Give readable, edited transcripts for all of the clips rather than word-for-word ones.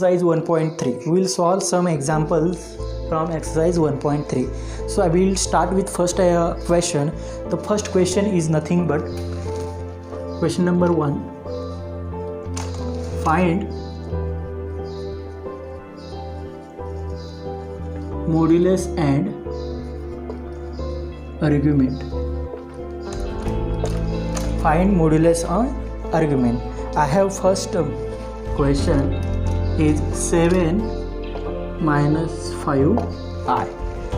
exercise 1.3. We will solve some examples from exercise 1.3. So I will start with first question. The first question is nothing but question number 1. Find modulus and argument. Find modulus and argument. I have first question is 7 minus 5i.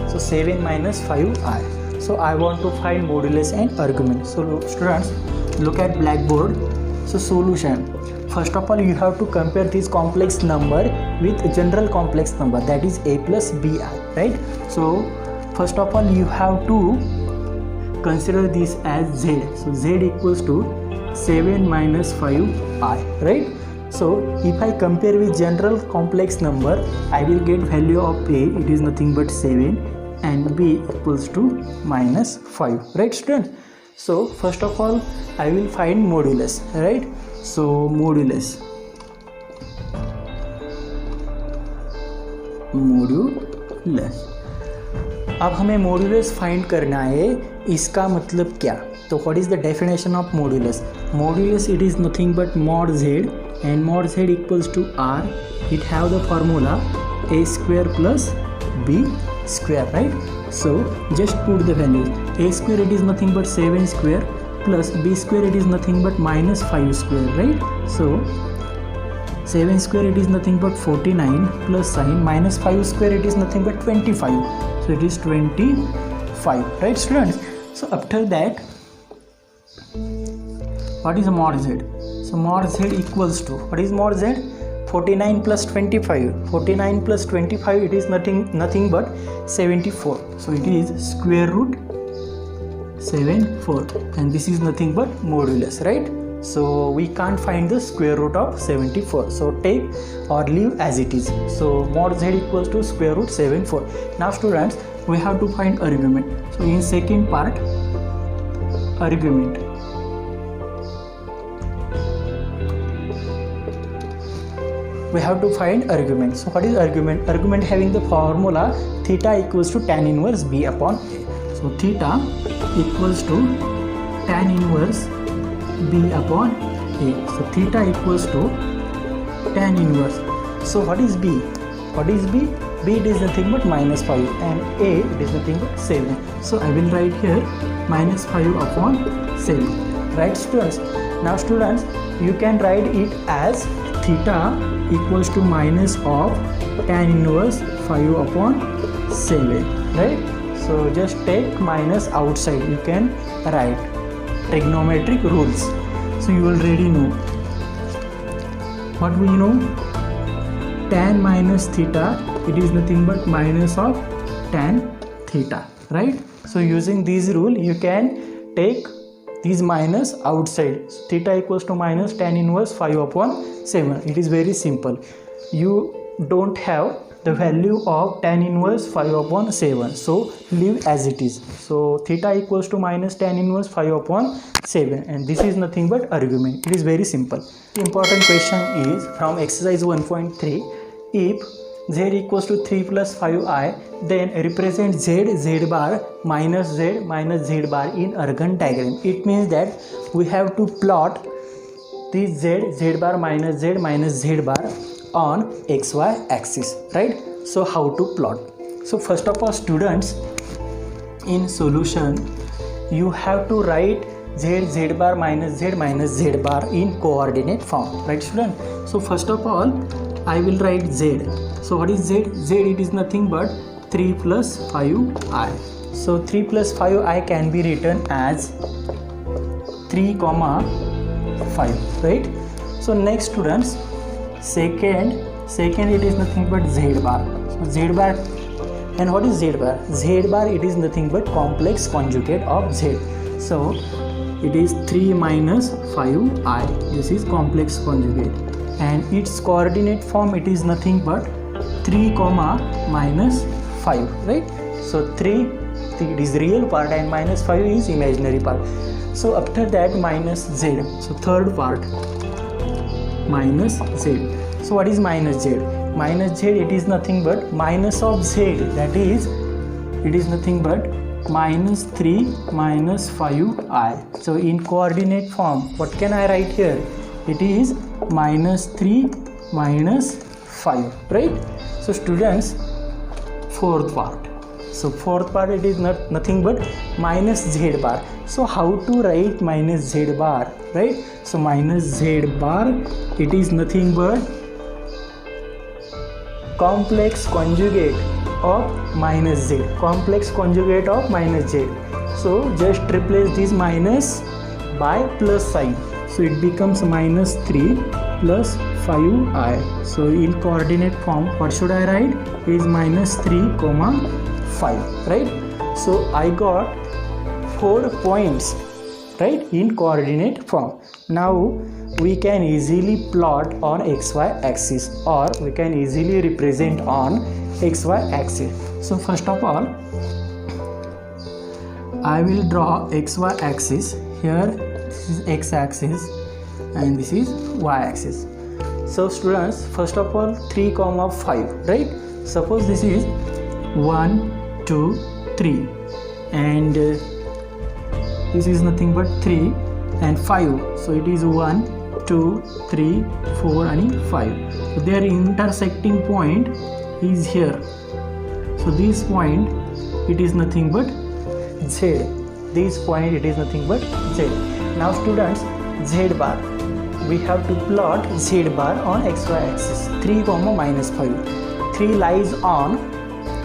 So 7 minus 5i. So I want to find modulus and argument. So students, look at blackboard. So solution. First of all, you have to compare this complex number with general complex number, that is a plus bi, right? So first of all, you have to consider this as z. So z equals to 7 minus 5i, right? So if I compare with general complex number, I will get value of a, it is nothing but 7, and b equals to minus 5, right students? So first of all, I will find modulus, right? So modulus अब हमें modulus find करना है, इसका मतलब क्या? तो what is the definition of modulus? Modulus it is nothing but mod z, and mod z equals to r. It have the formula a square plus b square, right? So just put the values. A square it is nothing but 7 square plus b square it is nothing but minus 5 square, right? So 7 square it is nothing but 49 plus sign minus 5 square it is nothing but 25. So it is 25, right students? So after that, what is mod z? So mod z equals to, what is mod z? 49 plus 25. 49 plus 25 it is nothing but 74. So it is square root 74, and this is nothing but modulus, right? So we can't find the square root of 74, so take or leave as it is. So mod z equals to square root 74. Now students, we have to find argument. So in second part, argument. We have to find argument. So what is argument? Argument having the formula theta equals to tan inverse b upon a. So theta equals to tan inverse b upon a. So theta equals to tan inverse. So what is b? What is b? B it is nothing but minus 5, and a it is nothing but 7. So I will write here minus 5 upon 7, right students? Now students, you can write it as theta equals to minus of tan inverse 5 upon 7, right? So just take minus outside, you can write trigonometric rules. So you already know what we know. Tan minus theta, it is nothing but minus of tan theta, right? So using this rule, you can take these minus outside. So theta equals to minus tan inverse 5 upon 7. It is very simple. You don't have the value of tan inverse 5 upon 7, so leave as it is. So theta equals to minus tan inverse 5 upon 7, and this is nothing but argument. It is very simple. The important question is from exercise 1.3. If z equals to 3 plus 5i, then represent z bar minus z bar in Argand diagram. It means that we have to plot this z bar minus z bar on xy axis, right? So how to plot? So first of all students, in solution you have to write z bar minus z bar in coordinate form, right student? So first of all, I will write z. So what is z? Z it is nothing but 3 plus 5i. So 3 plus 5i can be written as 3 comma 5, right? So next students, second it is nothing but z bar. So z bar, and what is z bar? Z bar it is nothing but complex conjugate of z. So it is 3 minus 5i. This is complex conjugate, and its coordinate form it is nothing but 3 comma minus 5, right? So 3 it is real part and minus 5 is imaginary part. So after that minus z. So third part minus z. So what is minus z? Minus z, it is nothing but minus of z, that is, it is nothing but minus 3 minus 5i. So in coordinate form, what can I write here? It is minus 3 minus 5, right? So students, fourth part. So fourth part, it is nothing but minus z bar. So how to write minus z bar, right? So minus z bar, it is nothing but complex conjugate of minus z, complex conjugate of minus z. So just replace this minus by plus sign, so it becomes minus 3 plus 5i. So in coordinate form, what should I write? Is minus 3 comma 5, right? So I got 4 points, right, in coordinate form. Now we can easily plot on xy axis, or we can easily represent on xy axis. So first of all, I will draw xy axis. Here this is x axis and this is y axis. So students, first of all, 3 comma 5, right? Suppose this is 1 2 3 and this is nothing but 3 and 5, so it is 1 2 3 4 and 5. So their intersecting point is here. So this point, it is nothing but z. This point, it is nothing but z. Now students, z bar, we have to plot z bar on xy axis. 3 comma minus 5. 3 lies on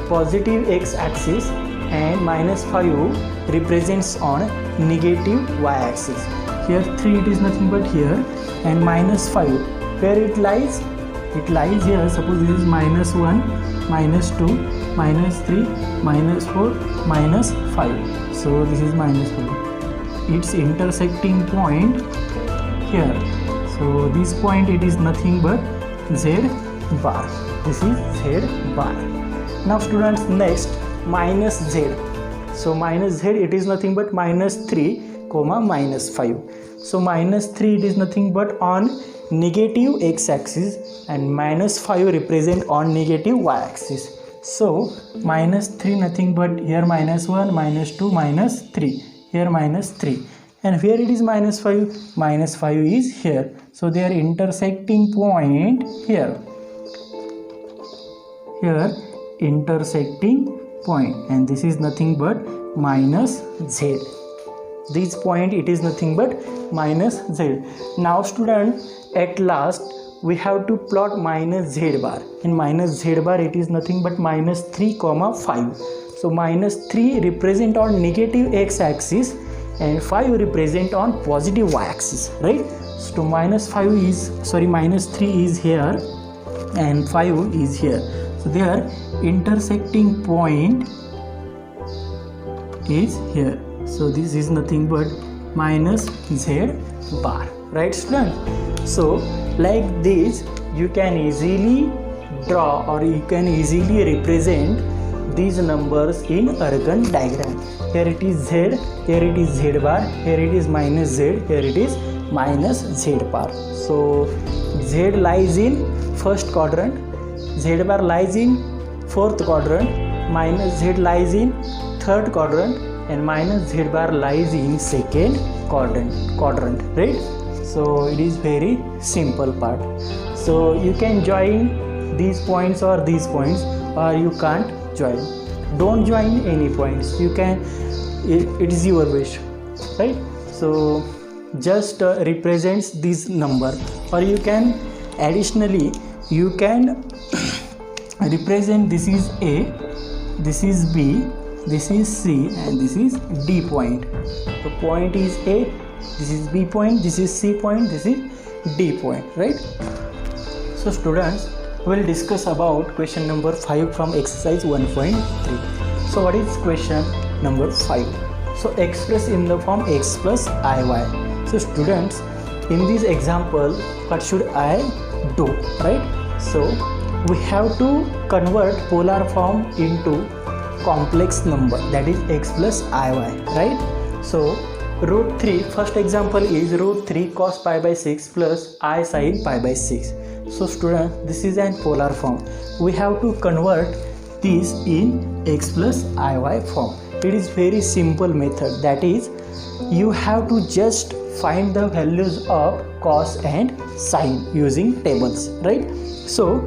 positive x axis and minus 5 represents on negative y axis. Here 3, it is nothing but here, and minus 5, where it lies? It lies here. Suppose this is minus 1 minus 2 minus 3 minus 4 minus 5. So this is minus 5. Its intersecting point here. So this point, it is nothing but z bar. This is z bar. Now students, next minus z. So minus z, it is nothing but minus 3 comma minus 5. So minus 3, it is nothing but on negative x axis and minus 5 represent on negative y axis. So minus 3 nothing but here minus 1 minus 2 minus 3, here minus 3, and where it is minus 5? Minus 5 is here. So their intersecting point here, here intersecting point, and this is nothing but minus z. This point, it is nothing but minus z. Now student, at last we have to plot minus z bar. In minus z bar, it is nothing but minus 3 comma 5. So minus 3 represent on negative x axis and 5 represent on positive y axis, right? So minus 5 is, sorry, minus 3 is here and 5 is here. So their intersecting point is here. So this is nothing but minus z bar, right student? So like this, you can easily draw or you can easily represent these numbers in Argand diagram. Here it is z, here it is z bar, here it is minus z, here it is minus z bar. So z lies in first quadrant, z bar lies in fourth quadrant, minus z lies in third quadrant, and minus z bar lies in second quadrant, right? So it is very simple part. So you can join these points or these points, or you can't join. Don't join any points. You can, it is your wish, right? So just represents this number, or you can additionally, you can represent this is A, this is B, this is C, and this is D point. The point is A, this is B point, this is C point, this is D point, right? So students, we will discuss about question number 5 from exercise 1.3. So what is question number 5? So express in the form x plus iy. So students, in this example, what should I do, right? So we have to convert polar form into complex number, that is x plus iy, right? So root 3, first example is root 3 cos pi by 6 plus I sin pi by 6. So student, this is an polar form. We have to convert this in x plus iy form. It is very simple method, that is you have to just find the values of cos and sine using tables, right? So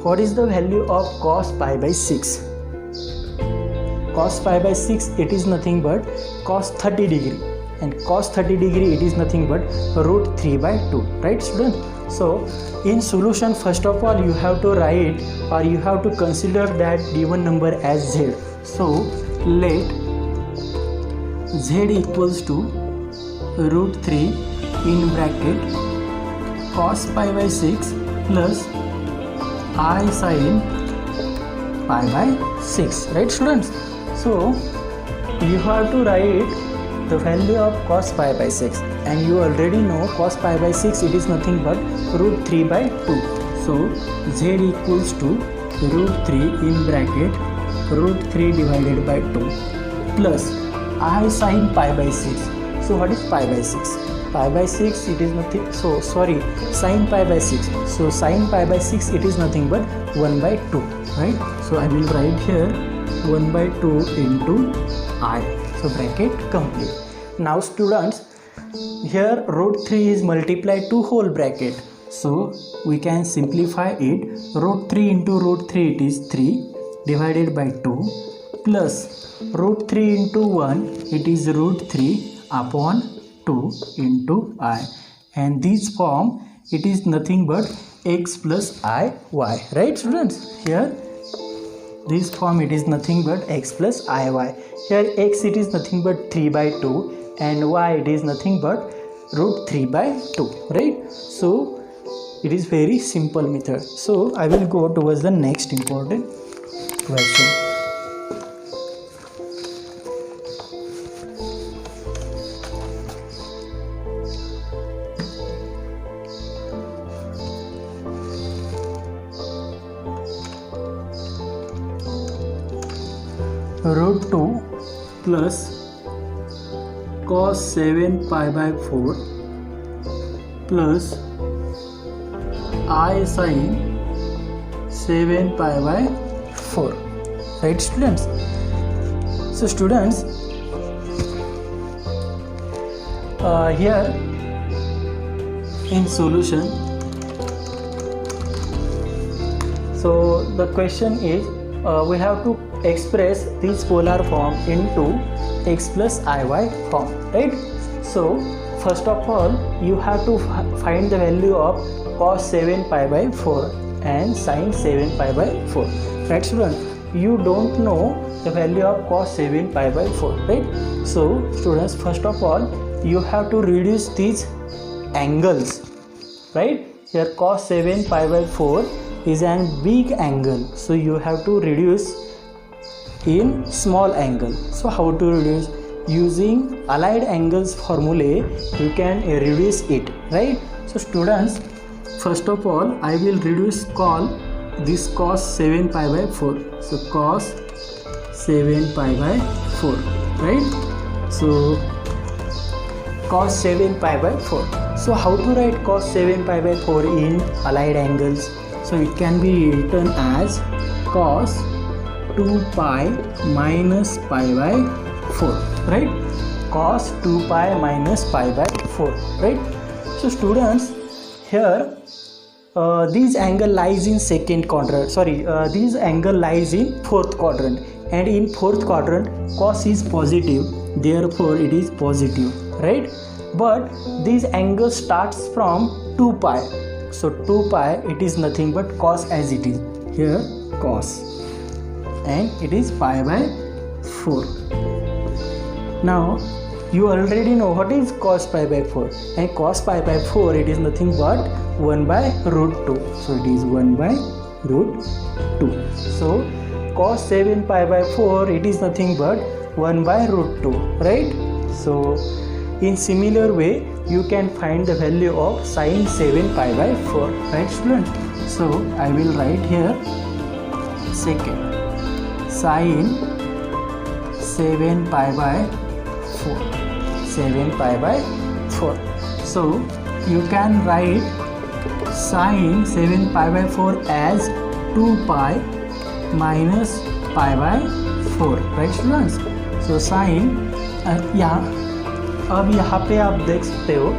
what is the value of cos pi by 6? Cos pi by 6, it is nothing but cos 30 degree, and cos 30 degree it is nothing but root 3 by 2, right student? So in solution, first of all you have to write, or you have to consider that given number as z. So let z equals to root 3 in bracket cos pi by 6 plus I sin pi by 6, right students? So you have to write the value of cos pi by 6, and you already know cos pi by 6 it is nothing but root 3 by 2. So z equals to root 3 in bracket root 3 divided by 2 plus I sin pi by 6. So what is pi by 6? Pi by 6 it is nothing, so sorry, sin pi by 6. So sin pi by 6 it is nothing but 1 by 2, right? So I will write here 1 by 2 into I. So bracket complete. Now students, here root 3 is multiplied to whole bracket. So we can simplify it. Root 3 into root 3 it is 3 divided by 2 plus root 3 into 1 it is root 3 upon 2 into I, and this form it is nothing but x plus I y, right students? Here this form it is nothing but x plus I y. Here x it is nothing but 3 by 2 and y it is nothing but root 3 by 2, right? So it is very simple method. So I will go towards the next important question. Root 2 plus cos 7 pi by 4 plus I sin 7 pi by 4, right students? So students, here in solution, so the question is we have to express this polar form into x plus iy form, right? So first of all you have to find the value of cos 7 pi by 4 and sin 7 pi by 4, right student? You don't know the value of cos 7 pi by 4, right? So students, first of all you have to reduce these angles, right? Here cos 7 pi by 4 is an big angle, so you have to reduce in small angle. So how to reduce? Using allied angles formulae you can reduce it, right? So students, first of all I will reduce this cos 7 pi by 4. So cos 7 pi by 4, right? So cos 7 pi by 4. So how to write cos 7 pi by 4 in allied angles? So it can be written as cos 2 pi minus pi by 4, right? Cos 2 pi minus pi by 4, right? So students, here this angle lies in second quadrant, this angle lies in fourth quadrant, and in fourth quadrant cos is positive, therefore it is positive, right? But this angle starts from 2 pi, so 2 pi it is nothing but cos as it is, here cos, and it is pi by 4. Now you already know what is cos pi by 4, and cos pi by 4 it is nothing but 1 by root 2, so it is 1 by root 2. So cos 7 pi by 4 it is nothing but 1 by root 2, right? So in similar way you can find the value of sin 7 pi by 4, right student? So I will write here second sin 7 pi by 4, 7 pi by 4. So you can write sine 7π/4 as 2π minus π/4, right students. So sine यहाँ पे आप देख सकते हो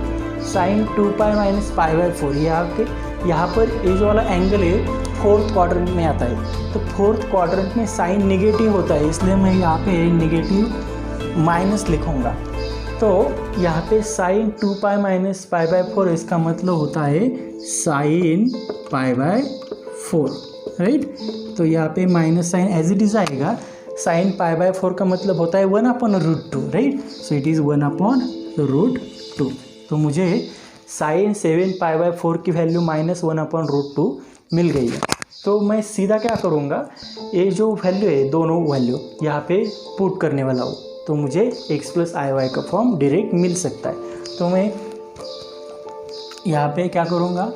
sign 2π minus π/4, यहाँ पर ये जो वाला एंगल है फोर्थ क्वाड्रेंट में आता है। तो फोर्थ क्वाड्रेंट में साइन निगेटिव होता है, इसलिए मैं यहाँ पे नेगेटिव माइनस लिखूँगा। तो यहाँ पे साइन 2π minus π/4, इसका मतलब होता है साइन π/4, राइट। तो यहाँ पे minus sine as it is आएगा। साइन π/4 का मतलब होता है 1/√2, राइट। So it is 1/√2। तो मुझे साइन 7π/4 की वैल्यू -1/√2 मिल गई है। तो मैं सीधा क्या करूँगा, ये जो वैल्यू है दोनों वैल्यू यहाँ पे पुट करने वाला हूँ, तो मुझे x + iy का फॉर्म डायरेक्ट मिल सकता है। तो मैं यहाँ पे क्या करूँगा,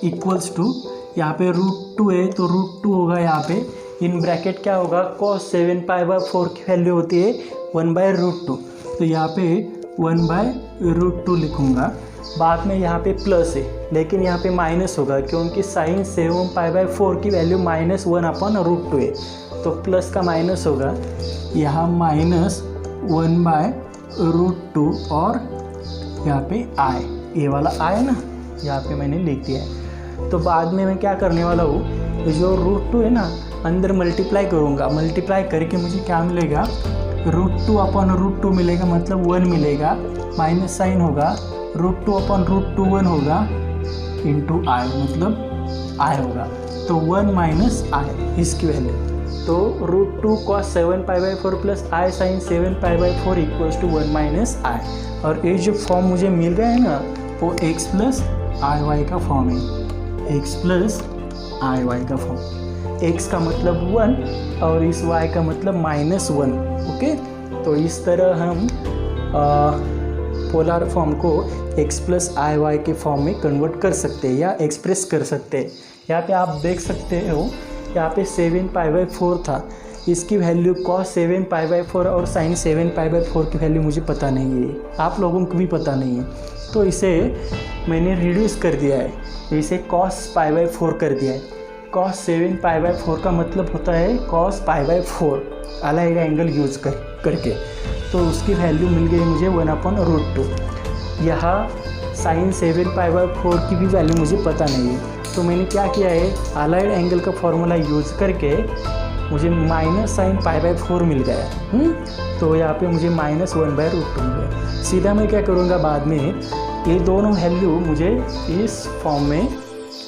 इक्वल्स टू, यहाँ पे √2 है तो √2 होगा, यहाँ पे इन ब्रैकेट क्या होगा, cos 7π/4 की वैल्यू होती है 1/√2, तो यहाँ पे 1/√2 लिखूँगा। बाद में यहाँ पे प्लस है लेकिन यहाँ पे माइनस होगा क्योंकि साइन 7π/4 की वैल्यू -1/√2 है, तो प्लस का माइनस होगा, यहाँ -1/√2 और यहाँ पे आई, ये वाला आई ना, यहाँ पे मैंने लिख दिया है। तो बाद में मैं क्या करने वाला हूँ, जो √2 है ना अंदर मल्टीप्लाई करूँगा, मल्टीप्लाई करके मुझे क्या मिलेगा, √2/√2 मिलेगा, मतलब 1 मिलेगा, माइनस साइन होगा, √2/√2 1 होगा, इंटू आई मतलब आई होगा, तो 1 माइनस आई इसकी वैल्यू। तो √2 cos 7π/4 plus i sine 7π/4 equals to 1 minus i. और ये जो फॉर्म मुझे मिल गया है ना, वो x + iy का फॉर्म है, x + iy का फॉर्म। x का मतलब 1 और इस y का मतलब -1, ओके। तो इस तरह हम पोलर फॉर्म को x + iy के फॉर्म में कन्वर्ट कर सकते हैं या एक्सप्रेस कर सकते हैं। यहाँ पे आप देख सकते हो, यहाँ पे 7π/4 था, इसकी वैल्यू cos 7π/4 और sin 7π/4 की वैल्यू मुझे पता नहीं है, आप लोगों को भी पता नहीं है, तो इसे मैंने रिड्यूस कर दिया है, इसे cos π/4 कर दिया है। cos 7π/4 का मतलब होता है cos π/4 अलाइड एंगल यूज करके, तो उसकी वैल्यू मिल गई मुझे 1/√2। यहाँ sin 7π/4 की भी वैल्यू मुझे पता नहीं है, तो मैंने क्या किया है, अलाइड एंगल का फॉर्मूला यूज करके मुझे -sin π/4 मिल गया। तो यहाँ पे मुझे -1/√2 मिल गया। सीधा मैं क्या करूँगा, बाद में ये दोनों वैल्यू मुझे इस फॉर्म में,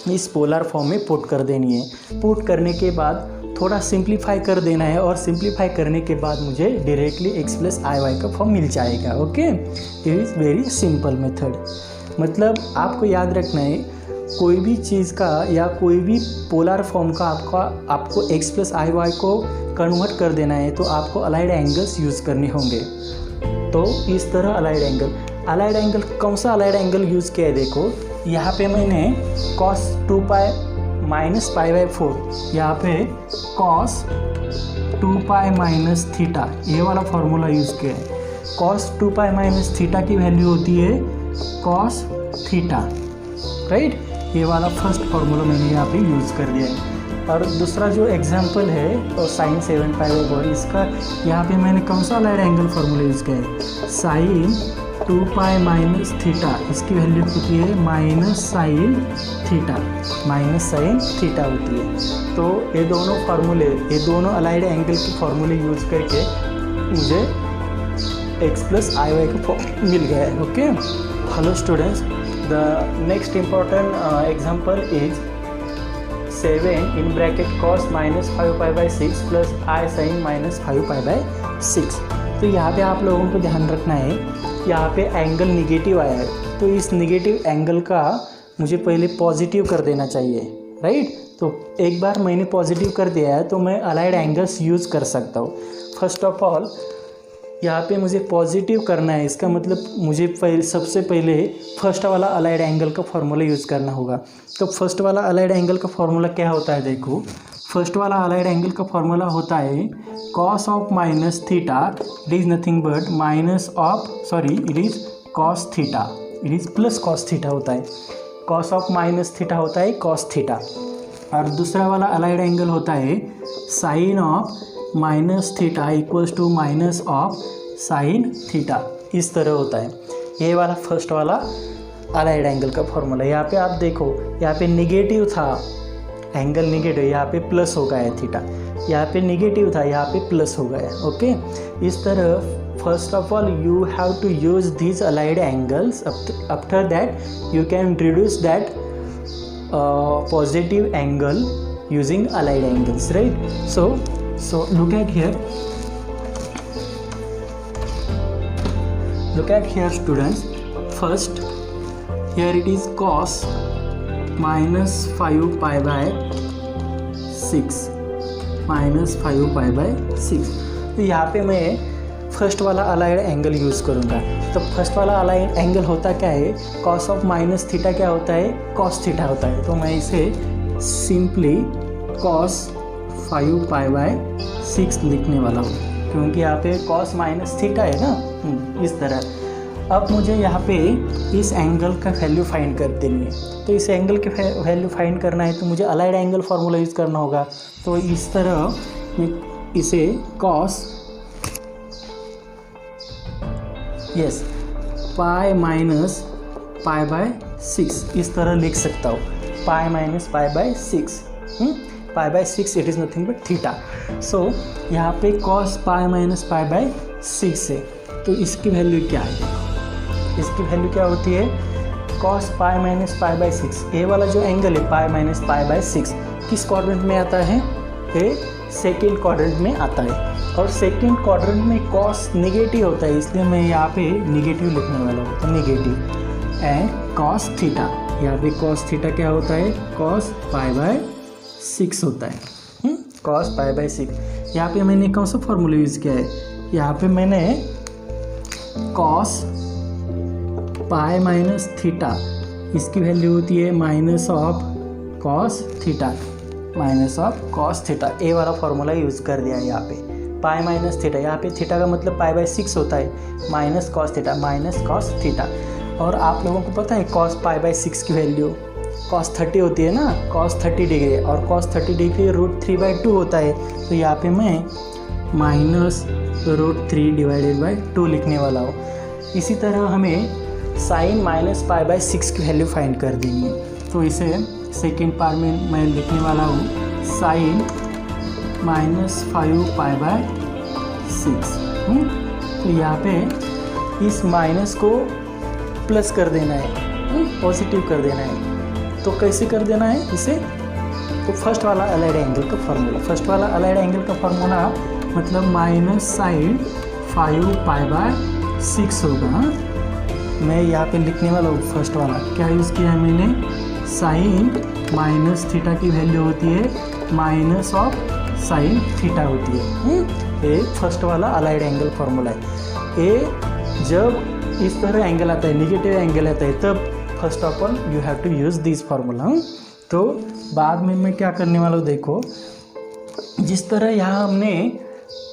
इस पोलर फॉर्म में पुट कर देनी है। पुट करने के बाद थोड़ा सिंप्लीफाई कर देना है, और सिंप्लीफाई करने के बाद मुझे डायरेक्टली x + iy का फॉर्म मिल जाएगा, okay. It is very simple method. मतलब आपको याद रखना है, कोई भी चीज़ का या कोई भी पोलर फॉर्म का आपको x + iy को कन्वर्ट कर देना है, तो आपको अलाइड एंगल्स यूज़ करने होंगे। तो इस तरह अलाइड एंगल कौन सा अलाइड एंगल यूज़ किया है, देखो यहाँ पे मैंने cos 2π - π/4, यहाँ पे cos 2π - थीटा, ये वाला फार्मूला यूज़ किया है। cos 2π - थीटा की वैल्यू होती है cos थीटा, राइट। ये वाला फर्स्ट फार्मूला मैंने यहाँ पे यूज़ कर दिया है। और दूसरा जो एग्जांपल है और sin 7π/4, इसका यहाँ पे मैंने कौन सा अलाइड एंगल फार्मूला यूज़ किया है, sin 2π - थीटा, इसकी वैल्यू होती है -sin थीटा होती है। तो ये दोनों फार्मूले, ये दोनों अलाइड एंगल के फार्मूले यूज़ करके मुझे x + iy का फॉर्म मिल गया है, okay. Hello students, the next important example is 7 in bracket cos -5π/6 प्लस i sin -5π/6। तो यहाँ पे आप लोगों को ध्यान रखना है, यहाँ पे एंगल निगेटिव आया है, तो इस निगेटिव एंगल का मुझे पहले पॉजिटिव कर देना चाहिए, राइट। तो एक बार मैंने पॉजिटिव कर दिया है तो मैं अलाइड एंगल्स यूज़ कर सकता हूँ। फर्स्ट ऑफ ऑल यहाँ पे मुझे पॉजिटिव करना है, इसका मतलब मुझे सबसे पहले फर्स्ट वाला अलाइड एंगल का फार्मूला यूज़ करना होगा। तो फर्स्ट वाला अलाइड एंगल का फार्मूला क्या होता है, देखो फर्स्ट वाला अलाइड एंगल का फार्मूला होता है cos of -theta, it is nothing but it is cos theta, it is plus cos theta होता है। कॉस ऑफ माइनस थीटा होता है कॉस थीटा, और दूसरा वाला अलाइड एंगल होता है sine of minus theta equals to minus of sine theta, इस तरह होता है। ये वाला फर्स्ट वाला अलाइड एंगल का फॉर्मूला। यहाँ पे आप देखो, यहाँ पे निगेटिव था एंगल, निगेटिव, यहाँ पे प्लस हो गया है थीटा, यहाँ पे निगेटिव था, यहाँ पे प्लस हो गया। ओके, इस तरह first of all you have to use these allied angles. After that you can reduce that positive angle using allied angles, right? So look at here students. First here it is cos minus 5 pi by 6 minus 5 pi by 6। तो यहाँ पे मैं first वाला allied angle use करूँगा। तो first वाला allied angle होता क्या है, कॉस ऑफ माइनस थीटा क्या होता है, कॉस थीटा होता है। तो मैं इसे सिंपली कॉस 5 पाई बाय 6 लिखने वाला हूँ, क्योंकि यहाँ पे कॉस माइनस थीटा है ना, इस तरह। अब मुझे यहाँ पे इस एंगल का वैल्यू फाइंड कर देनी है। तो इस एंगल के वैल्यू फाइंड करना है तो मुझे अलाइड एंगल फार्मूला यूज़ करना होगा। तो इस तरह मैं इसे cos pi minus pi by 6 इस तरह लिख सकता हूँ। Pi minus pi by 6, pi by 6 it is nothing but theta. So यहाँ पे cos pi minus pi by 6 है, तो इसकी वैल्यू क्या है, इसकी वैल्यू क्या होती है, cos pi minus pi by 6। ए वाला जो एंगल है पाई माइनस पाई बाय 6 किस क्वाड्रेंट में आता है, ये सेकेंड क्वाड्रेंट में आता है। और सेकेंड क्वाड्रेंट में कॉस नेगेटिव होता है, इसलिए मैं यहाँ पे नेगेटिव लिखने वाला हूँ। तो नेगेटिव एंड कॉस थीटा, यहाँ पे कॉस थीटा क्या होता है, कॉस पाई बाय 6 होता है, कॉस पाई बाय 6। यहाँ पे मैंने कौन सा फॉर्मूला यूज़ किया है, यहाँ पे मैंने कॉस पाई माइनस थीटा, इसकी वैल्यू होती है minus of cos theta, minus of cos theta. A वाला फॉर्मूला यूज़ कर दिया है यहाँ पे, पाई माइनस थीटा। यहाँ पे थीटा का मतलब पाई बाय 6 होता है, minus cos theta, minus cos theta. और आप लोगों को पता है कॉस पाई बाय 6 की वैल्यू कॉस 30 होती है ना, कॉस 30 डिग्री, और कॉस 30 डिग्री √3/2 होता है। तो यहाँ पे मैं माइनस √3 डिवाइडेड बाय 2 लिखने वाला हूँ। इसी तरह हमें साइन माइनस पाई बाय 6 की वैल्यू फाइंड कर देंगे। तो इसे सेकेंड पार्ट में मैं लिखने वाला हूँ साइन माइनस 5 पाई बाय 6। तो यहाँ पे इस माइनस को प्लस कर देना है, पॉजिटिव कर देना है। तो कैसे कर देना है इसे, तो फर्स्ट वाला अलाइड एंगल का फार्मूला, फर्स्ट वाला अलाइड एंगल का फार्मूला मतलब माइनस साइन 5 पाई बाय 6 होगा। मैं यहाँ पे लिखने वाला हूँ फर्स्ट वाला, क्या यूज़ किया है मैंने, साइन माइनस थीटा की वैल्यू होती है माइनस ऑफ साइन थीटा होती है। ये फर्स्ट वाला अलाइड एंगल फार्मूला है। ये जब इस तरह एंगल आता है, नेगेटिव एंगल आता है, तब first of all you have to use this formula. तो बाद में मैं क्या करने वाला हूँ, देखो जिस तरह यहाँ हमने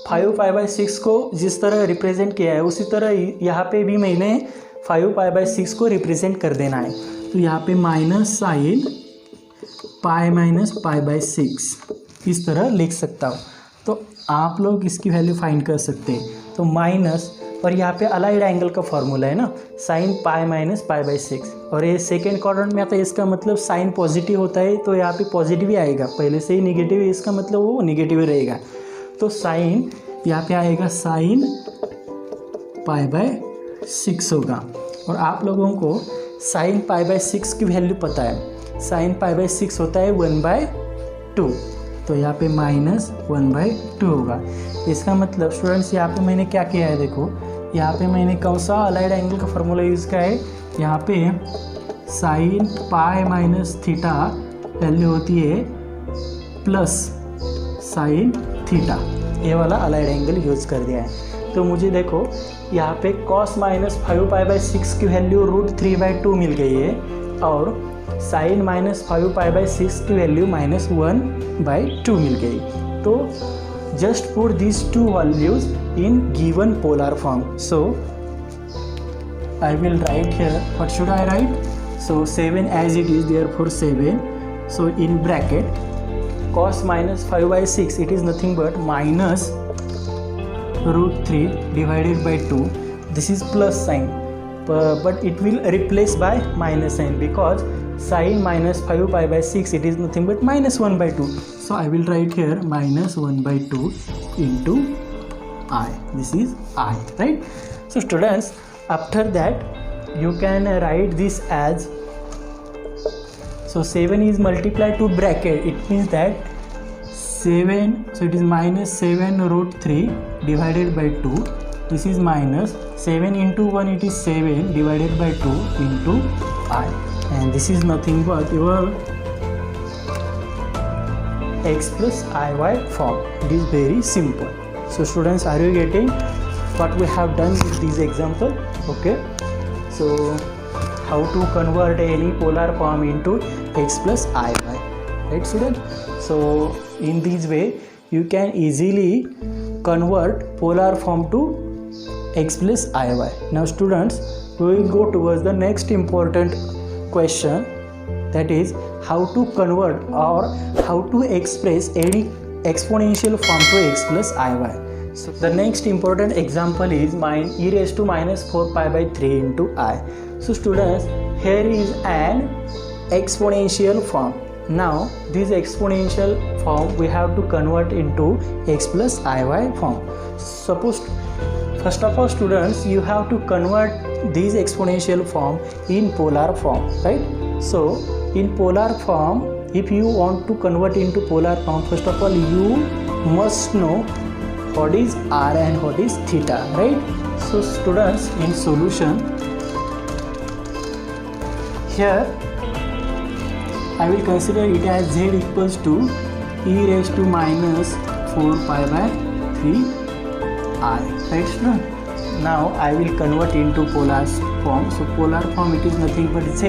5 पाई बाय 6 को जिस तरह रिप्रेजेंट किया है, उसी तरह यहाँ पे भी मैंने 5 पाई बाय 6 को रिप्रेजेंट कर देना है। तो यहाँ पे minus sine pi minus pi by 6 इस तरह लिख सकता हूँ। तो आप लोग इसकी वैल्यू फाइंड कर सकते हैं। तो माइनस, और यहाँ पे अलाइड एंगल का फॉर्मूला है ना, sine pi minus pi by 6, और ये सेकेंड क्वाड्रेंट में आता है, इसका मतलब साइन पॉजिटिव होता है, तो यहाँ पे पॉजिटिव ही आएगा, पहले से ही नेगेटिव है, इसका मतलब वो नेगेटिव ही रहेगा। तो साइन यहाँ पे आएगा साइन पाई बाय 6 होगा। और आप लोगों को साइन पाई बाय 6 की वैल्यू पता है, साइन पाई बाय 6 होता है 1/2, तो यहाँ पे माइनस 1/2 होगा। इसका मतलब स्टूडेंट्स यहाँ पे मैंने क्या किया है, देखो यहाँ पे मैंने कौन सा अलाइड एंगल का फॉर्मूला यूज़ किया है, यहाँ पे sine pi minus theta value होती है प्लस साइन थीटा, ये वाला अलाइड एंगल यूज़ कर दिया है। तो मुझे देखो यहाँ पे cos माइनस 5 पाई बाय 6 की वैल्यू √3/2 मिल गई है, और साइन माइनस 5 पाई बाय 6 की वैल्यू -1/2 मिल गई। तो just put these two values in given polar form. So I will write here, what should I write? So 7 as it is, therefore 7. So in bracket cos minus 5 by 6, it is nothing but minus root 3 divided by 2. This is plus sign, but it will replace by minus sign, because sin minus 5 pi by 6, it is nothing but minus 1 by 2. So I will write here minus 1 by 2 into I. This is I, right? So students, after that you can write this as, so 7 is multiplied to bracket, it means that 7, so it is minus 7 root 3 divided by 2. This is minus 7 into 1, it is 7 divided by 2 into I, and this is nothing but your x plus iy form. It is very simple. So students, are you getting what we have done with this example? Okay, so how to convert any polar form into x plus iy, right students? So in this way you can easily convert polar form to x plus iy. Now students, we will go towards the next important question, that is how to convert or how to express any exponential form to x plus iy. So the next important example is e raised to minus 4 pi by 3 into I. So students, here is an exponential form. Now this exponential form we have to convert into x plus iy form. Suppose, first of all students, you have to convert this exponential form in polar form, right? So in polar form, if you want to convert into polar form, first of all you must know what is r and what is theta, right? So students, in solution, here I will consider it as z equals to e raised to minus 4 pi by 3 I, right student? Now I will convert into polar form. So polar form, it is nothing but z,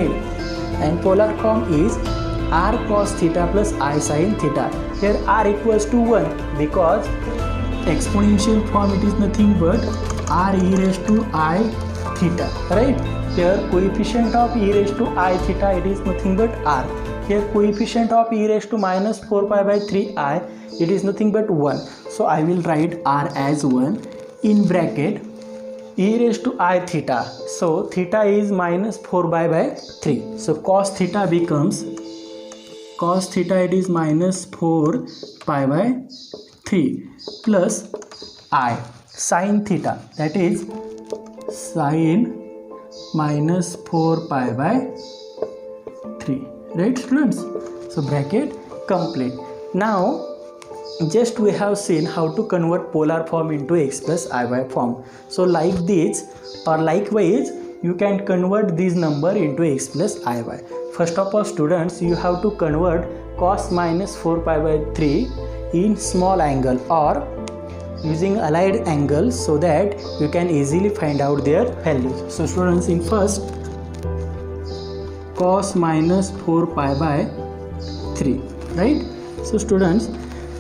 and polar form is r cos theta plus I sin theta. Here r equals to 1, because exponential form, it is nothing but r e raised to I theta, right? Here coefficient of e raised to I theta, it is nothing but r. Here coefficient of e raised to minus 4 pi by 3 I, it is nothing but 1. So I will write r as 1 in bracket e raised to I theta. So theta is minus 4 pi by 3. So cos theta becomes, cos theta, it is minus 4 pi by 3 plus I sin theta, that is sin minus 4 pi by 3, right students? So bracket complete. Now just we have seen how to convert polar form into x plus iy form. So like this, or likewise you can convert this number into x plus iy. First of all students, you have to convert cos minus 4 pi by 3 in small angle or using allied angles, so that you can easily find out their values. So students, in first, cos minus 4 pi by 3, right? So students,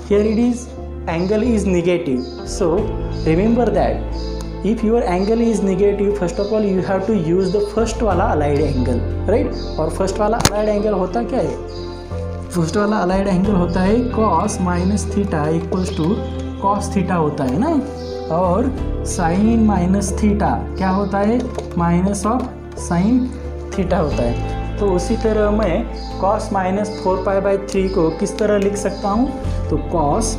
here it is, angle is negative. So remember that if your angle is negative, first of all you have to use the first wala allied angle, right? और first वाला allied angle होता क्या है? First वाला allied angle होता है cos minus theta equals to cos theta होता है ना, और sin माइनस थीटा क्या होता है? माइनस ऑफ sin थीटा होता है. तो उसी तरह मैं cos माइनस 4 पाई बाई 3 को किस तरह लिख सकता हूँ? तो cos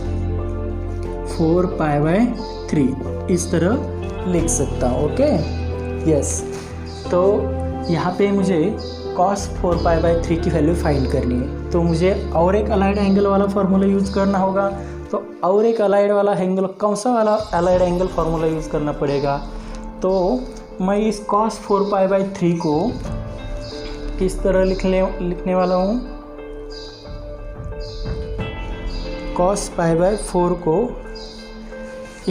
4 पाई बाई 3 इस तरह लिख सकता हूँ. Okay, yes. तो यहाँ पे मुझे cos 4 पाई बाई 3 की वैल्यू फाइंड करनी है, तो मुझे और एक अलाइड एंगल वाला फार्मूला यूज़ करना होगा. तो और एक अलाइड वाला एंगल, कौन सा वाला अलाइड एंगल फार्मूला यूज़ करना पड़ेगा? तो मैं इस cos 4 पाई बाई 3 को किस तरह लिखने वाला हूँ? cos पाई बाई 4 को,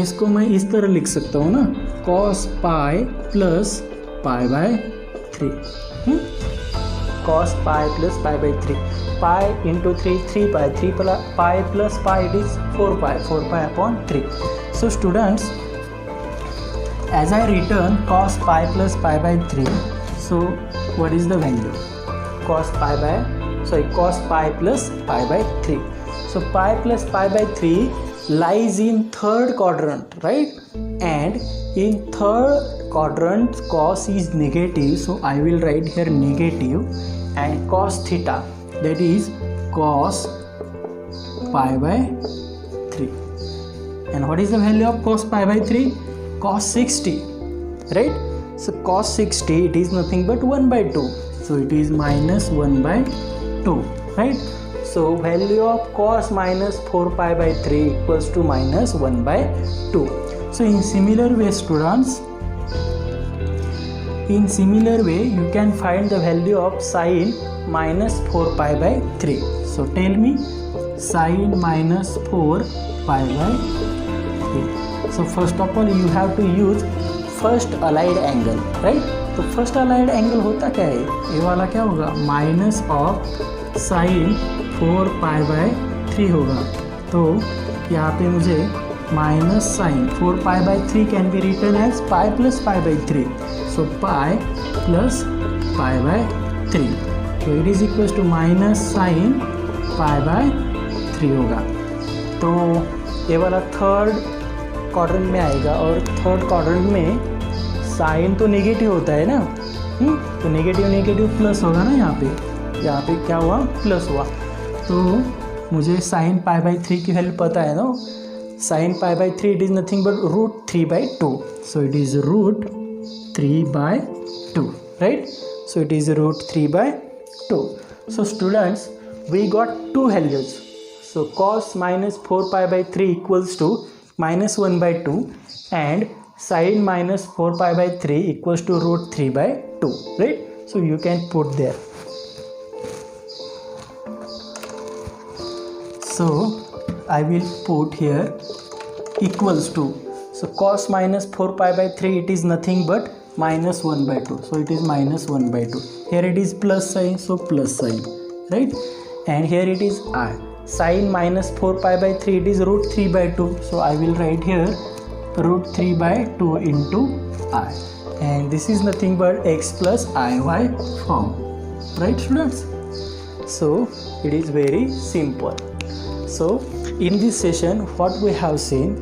इसको मैं इस तरह लिख सकता हूँ ना, cos pi plus pi by 3. cos pi plus pi by 3, pi into 3 pi, 3 pi plus pi it is 4 pi upon 3. So students, as I return cos pi plus pi by 3, so what is the value? Cos pi plus pi by 3. So pi plus pi by 3 lies in third quadrant, right? And in third quadrant cos is negative, so I will write here negative, and cos theta, that is cos pi by 3. And what is the value of cos pi by 3? Cos 60, right? So cos 60, it is nothing but 1 by 2, so it is minus 1 by 2, right? So value of cos minus 4 pi by 3 equals to minus 1 by 2. So in similar way, students, you can find the value of sin minus 4 pi by 3. So tell me, sin minus 4 pi by 3. So first of all, you have to use first allied angle, right? तो first allied angle होता क्या है, ये वाला क्या होगा, minus of sine 4 pi by 3 होगा. तो यहाँ पे मुझे minus sine 4 pi by 3 can be written as pi plus pi by 3. So pi plus pi by 3, तो it is equals to minus sine pi by 3 होगा. तो ये वाला थर्ड क्वाड्रेंट में आएगा, और थर्ड क्वाड्रेंट में साइन तो नेगेटिव होता है ना, तो नेगेटिव प्लस होगा ना. यहाँ पे क्या हुआ, प्लस हुआ. तो मुझे साइन पाई बाई 3 की वैल्यू पता है ना. Sine pi by 3 it is nothing but root 3 by 2. So it is root 3 by 2, right? So it is root 3 by 2. So students, we got two values. सो cos minus 4 pi by 3 equals to minus 1 by 2, and sin minus 4 pi by 3 equals to root 3 by 2, right? So you can put there. So I will put here equals to. So cos minus 4 pi by 3, it is nothing but minus 1 by 2. So it is minus 1 by 2. Here it is plus sign, so plus sign, right? And here it is I. Sin minus 4 pi by 3, it is root 3 by 2. So I will write here root 3 by 2 into I, and this is nothing but x plus iy form, right students? So it is very simple. So in this session, what we have seen,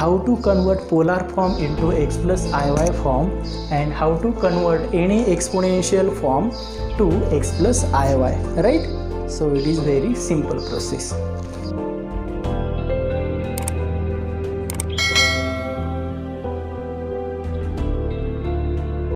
how to convert polar form into x plus iy form, and how to convert any exponential form to x plus iy, right? So it is very simple process.